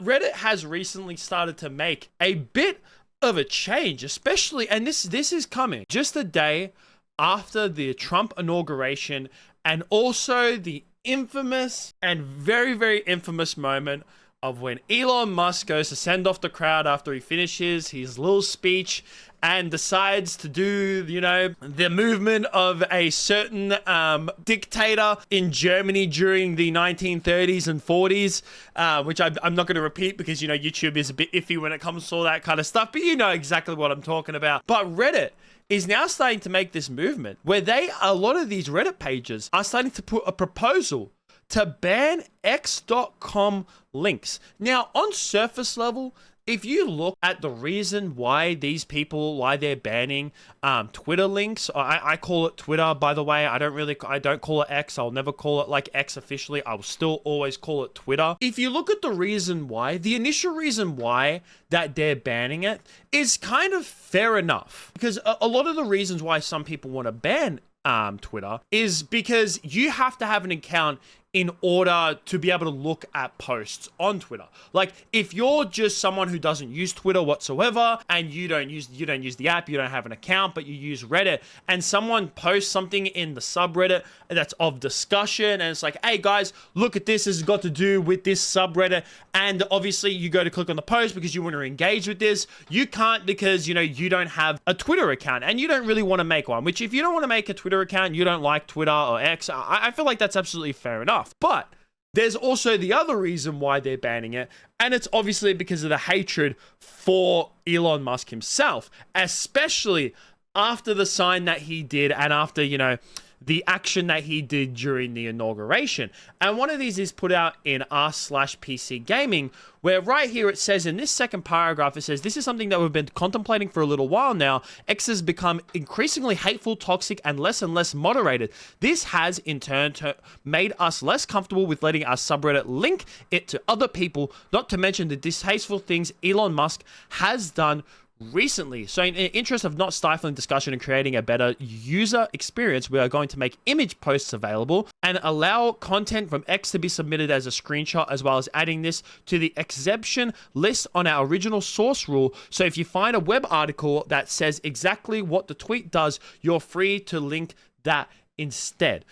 Reddit has recently started to make a bit of a change, especially, and this is coming just a day after the Trump inauguration, and also the infamous and very, very infamous moment of when Elon Musk goes to send off the crowd after he finishes his little speech and decides to do, the movement of a certain dictator in Germany during the 1930s and 40s, which I'm not going to repeat because, YouTube is a bit iffy when it comes to all that kind of stuff, but you know exactly what I'm talking about. But Reddit is now starting to make this movement where a lot of these Reddit pages are starting to put a proposal to ban X.com links. Now, on surface level, if you look at the reason why they're banning Twitter links, I call it Twitter, by the way. I don't call it X. I'll never call it like X officially. I will still always call it Twitter. If you look at the reason why, the initial reason why that they're banning it is kind of fair enough. Because a lot of the reasons why some people want to ban Twitter is because you have to have an account in order to be able to look at posts on Twitter. Like, if you're just someone who doesn't use Twitter whatsoever and you don't use the app, you don't have an account, but you use Reddit, and someone posts something in the subreddit that's of discussion, and it's like, hey guys, look at this has got to do with this subreddit, and obviously you go to click on the post because you want to engage with this, you can't because you don't have a Twitter account and you don't really want to make one. Which, if you don't want to make a Twitter account, you don't like Twitter or X, I feel like that's absolutely fair enough. But there's also the other reason why they're banning it, and it's obviously because of the hatred for Elon Musk himself, especially after the sign that he did and after, the action that he did during the inauguration. And one of these is put out in r/PC Gaming, where right here it says in this second paragraph, it says, this is something that we've been contemplating for a little while now. X has become increasingly hateful, toxic, and less moderated. This has in turn made us less comfortable with letting our subreddit link it to other people, not to mention the distasteful things Elon Musk has done recently. So in the interest of not stifling discussion and creating a better user experience, we are going to make image posts available and allow content from X to be submitted as a screenshot, as well as adding this to the exception list on our original source rule. So if you find a web article that says exactly what the tweet does, you're free to link that instead.